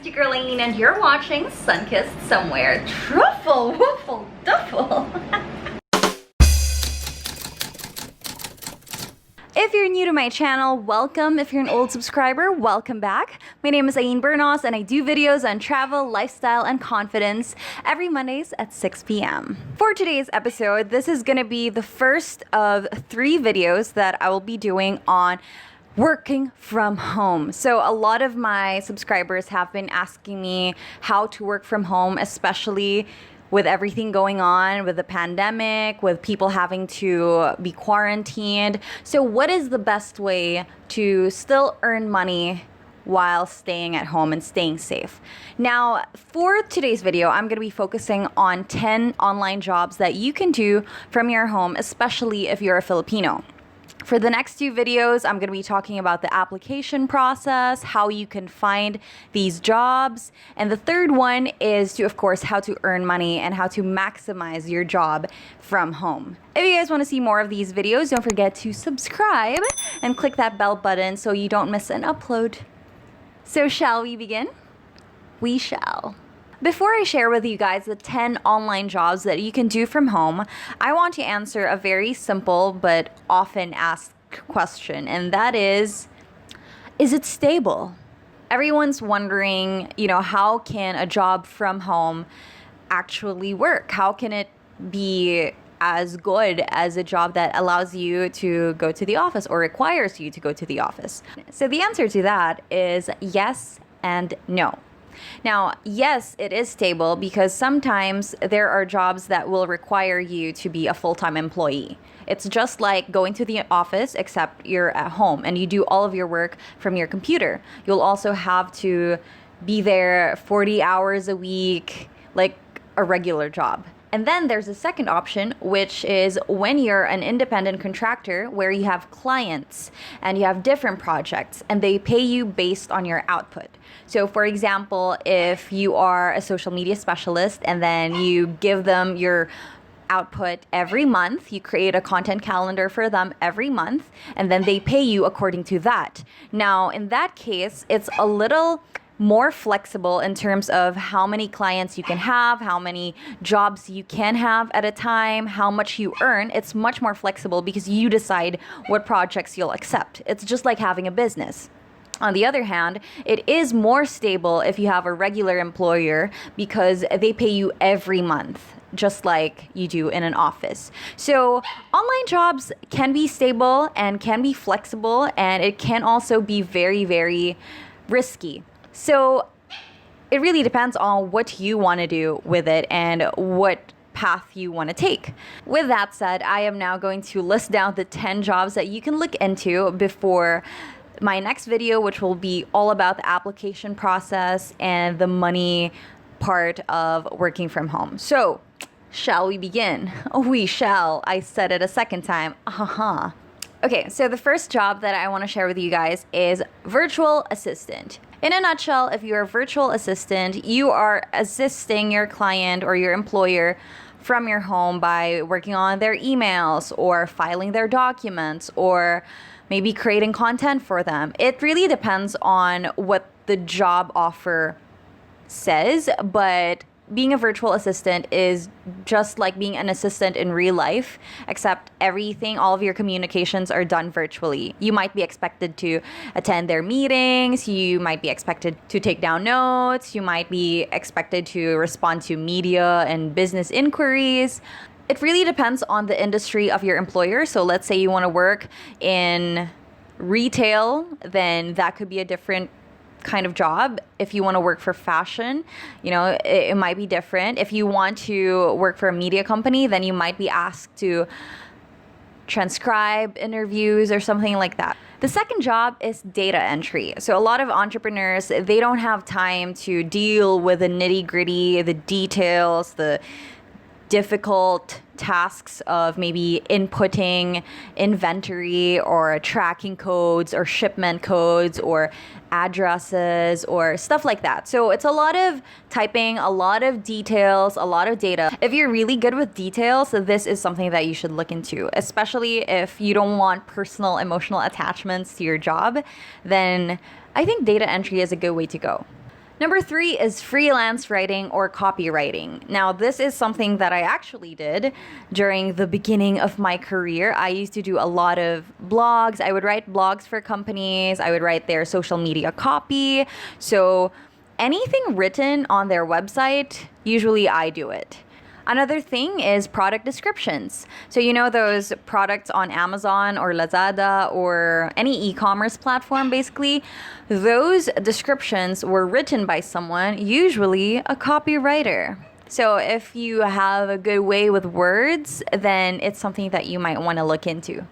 your girl Ayn, and you're watching Sunkissed Somewhere. Truffle, woofle, duffle. If you're new to my channel, welcome. If you're an old subscriber, welcome back. My name is Ayn Bernos, and I do videos on travel, lifestyle, and confidence every Mondays at 6 p.m. For today's episode, this is gonna be the first of 3 videos that I will be doing on working from home. So a lot of my subscribers have been asking me how to work from home, especially with everything going on with the pandemic, with people having to be quarantined. So what is the best way to still earn money while staying at home and staying safe? Now, for today's video, I'm going to be focusing on 10 online jobs that you can do from your home, especially if you're a Filipino. For the next 2 videos, I'm going to be talking about the application process, how you can find these jobs, and the third one is of course, how to earn money and how to maximize your job from home. If you guys want to see more of these videos, don't forget to subscribe and click that bell button so you don't miss an upload. So shall we begin? We shall. Before I share with you guys the 10 online jobs that you can do from home, I want to answer a very simple but often asked question, and that is it stable? Everyone's wondering, how can a job from home actually work? How can it be as good as a job that allows you to go to the office or requires you to go to the office? So the answer to that is yes and no. Now, yes, it is stable because sometimes there are jobs that will require you to be a full-time employee. It's just like going to the office, except you're at home and you do all of your work from your computer. You'll also have to be there 40 hours a week, like a regular job. And then there's a second option, which is when you're an independent contractor where you have clients and you have different projects and they pay you based on your output. So for example, if you are a social media specialist and then you give them your output every month, you create a content calendar for them every month, and then they pay you according to that. Now, in that case, it's a little more flexible in terms of how many clients you can have, how many jobs you can have at a time, how much you earn. It's much more flexible because you decide what projects you'll accept. It's just like having a business. On the other hand, it is more stable if you have a regular employer because they pay you every month, just like you do in an office. So online jobs can be stable and can be flexible, and it can also be very, very risky. So it really depends on what you want to do with it and what path you want to take. With that said, I am now going to list down the 10 jobs that you can look into before my next video, which will be all about the application process and the money part of working from home. So, shall we begin? We shall. I said it a second time. Okay, so the first job that I want to share with you guys is virtual assistant. In a nutshell, if you're a virtual assistant, you are assisting your client or your employer from your home by working on their emails or filing their documents or maybe creating content for them. It really depends on what the job offer says, but being a virtual assistant is just like being an assistant in real life, except all of your communications are done virtually. You might be expected to attend their meetings, you might be expected to take down notes, you might be expected to respond to media and business inquiries. It really depends on the industry of your employer. So let's say you want to work in retail, then that could be a different kind of job. If you want to work for fashion, it might be different. If you want to work for a media company, then you might be asked to transcribe interviews or something like that. The second job is data entry. So a lot of entrepreneurs, they don't have time to deal with the nitty-gritty, the details, the difficult tasks of maybe inputting inventory or tracking codes or shipment codes or addresses or stuff like that. So it's a lot of typing, a lot of details, a lot of data. If you're really good with details, this is something that you should look into, especially if you don't want personal emotional attachments to your job, then I think data entry is a good way to go. Number 3 is freelance writing or copywriting. Now, this is something that I actually did during the beginning of my career. I used to do a lot of blogs. I would write blogs for companies. I would write their social media copy. So anything written on their website, usually I do it. Another thing is product descriptions. So you know those products on Amazon or Lazada or any e-commerce platform basically, those descriptions were written by someone, usually a copywriter. So if you have a good way with words, then it's something that you might want to look into.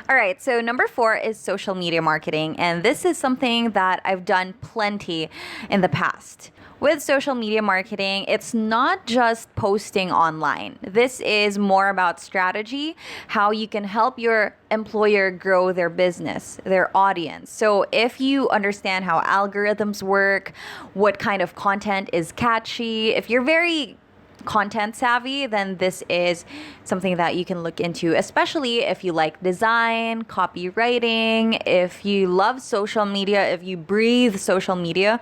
All right, so number 4 is social media marketing, and this is something that I've done plenty in the past. With social media marketing, it's not just posting online. This is more about strategy, how you can help your employer grow their business, their audience. So if you understand how algorithms work, what kind of content is catchy, if you're very content savvy, then this is something that you can look into, especially if you like design, copywriting, if you love social media, if you breathe social media.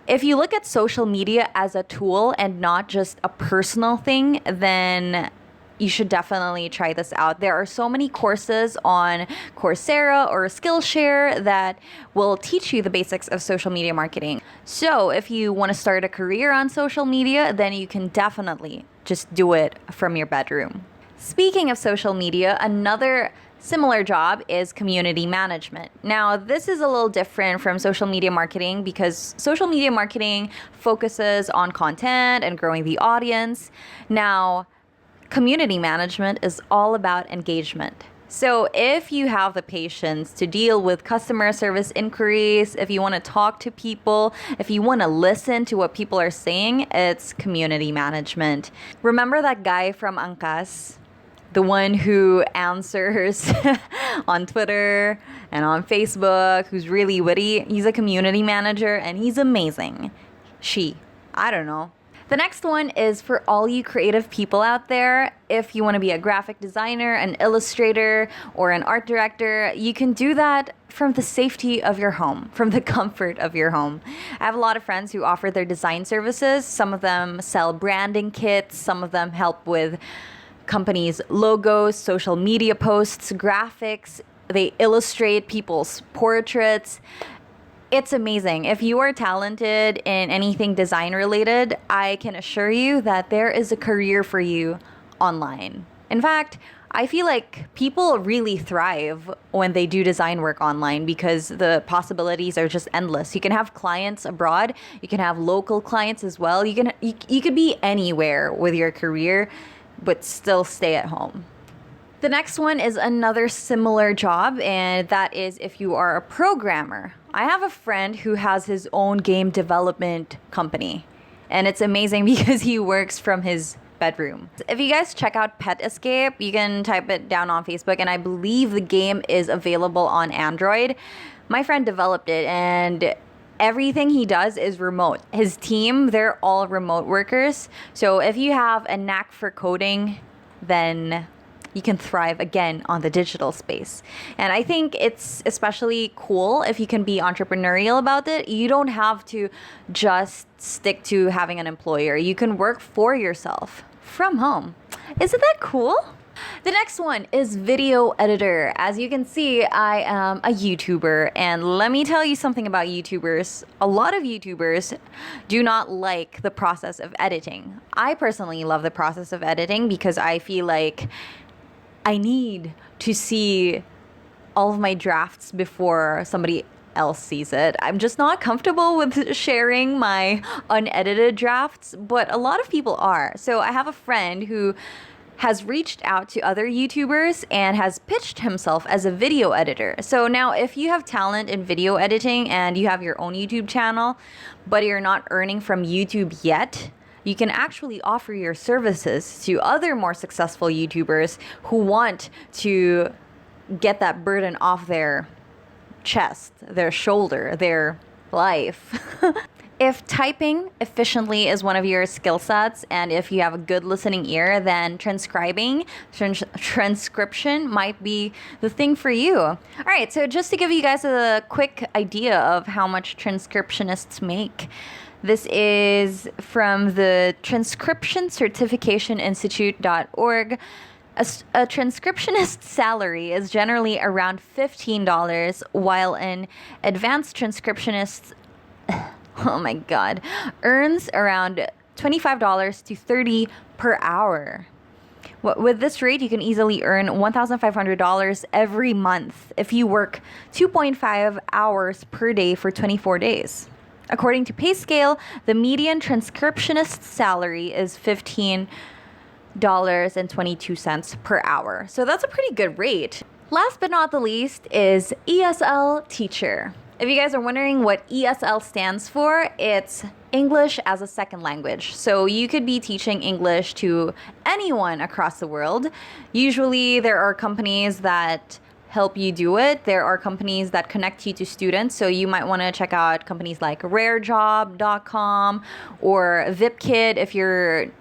If you look at social media as a tool and not just a personal thing, then you should definitely try this out. There are so many courses on Coursera or Skillshare that will teach you the basics of social media marketing. So if you want to start a career on social media, then you can definitely just do it from your bedroom. Speaking of social media, another similar job is community management. Now, this is a little different from social media marketing because social media marketing focuses on content and growing the audience. Now, community management is all about engagement. So if you have the patience to deal with customer service inquiries, if you want to talk to people, if you want to listen to what people are saying, it's community management. Remember that guy from Angkas? The one who answers on Twitter and on Facebook, who's really witty. He's a community manager and he's amazing. I don't know. The next one is for all you creative people out there. If you want to be a graphic designer, an illustrator, or an art director, you can do that from the safety of your home, from the comfort of your home. I have a lot of friends who offer their design services. Some of them sell branding kits. Some of them help with companies' logos, social media posts, graphics. They illustrate people's portraits. It's amazing. If you are talented in anything design related, I can assure you that there is a career for you online. In fact, I feel like people really thrive when they do design work online because the possibilities are just endless. You can have clients abroad, you can have local clients as well. You could be anywhere with your career but still stay at home. The next one is another similar job, and that is if you are a programmer. I have a friend who has his own game development company, and it's amazing because he works from his bedroom. If you guys check out Pet Escape, you can type it down on Facebook, and I believe the game is available on Android. My friend developed it, and everything he does is remote. His team, they're all remote workers. So if you have a knack for coding, then you can thrive again on the digital space. And I think it's especially cool if you can be entrepreneurial about it. You don't have to just stick to having an employer. You can work for yourself from home. Isn't that cool? The next one is video editor. As you can see, I am a YouTuber, and let me tell you something about YouTubers. A lot of YouTubers do not like the process of editing. I personally love the process of editing because I feel like I need to see all of my drafts before somebody else sees it. I'm just not comfortable with sharing my unedited drafts, but a lot of people are. So I have a friend who has reached out to other YouTubers and has pitched himself as a video editor. So now if you have talent in video editing and you have your own YouTube channel, but you're not earning from YouTube yet, you can actually offer your services to other more successful YouTubers who want to get that burden off their chest, their shoulder, their life. If typing efficiently is one of your skill sets, and if you have a good listening ear, then transcription might be the thing for you. All right, so just to give you guys a quick idea of how much transcriptionists make, this is from the Transcription Certification Institute.org. A transcriptionist salary is generally around $15, while an advanced transcriptionist oh my God, earns around $25 to $30 per hour. With this rate, you can easily earn $1,500 every month if you work 2.5 hours per day for 24 days. According to PayScale, the median transcriptionist salary is $15.22 per hour. So that's a pretty good rate. Last but not the least is ESL teacher. If you guys are wondering what ESL stands for, it's English as a second language. So you could be teaching English to anyone across the world. Usually there are companies that help you do it. There are companies that connect you to students. So you might want to check out companies like rarejob.com or VipKid if you're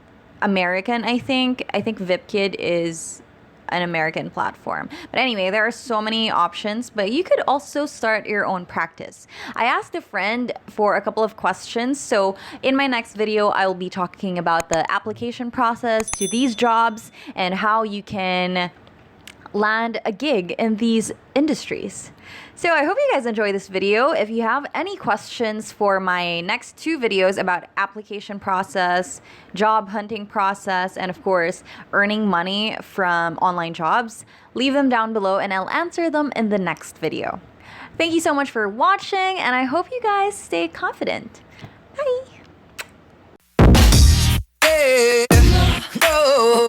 American, I think. I think VipKid is an American platform. But anyway, there are so many options, but you could also start your own practice. I asked a friend for a couple of questions, so in my next video, I will be talking about the application process to these jobs and how you can land a gig in these industries. So I hope you guys enjoy this video. If you have any questions for my next two videos about application process, job hunting process, and of course, earning money from online jobs, leave them down below and I'll answer them in the next video. Thank you so much for watching, and I hope you guys stay confident. Bye! No,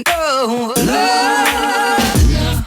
no, no.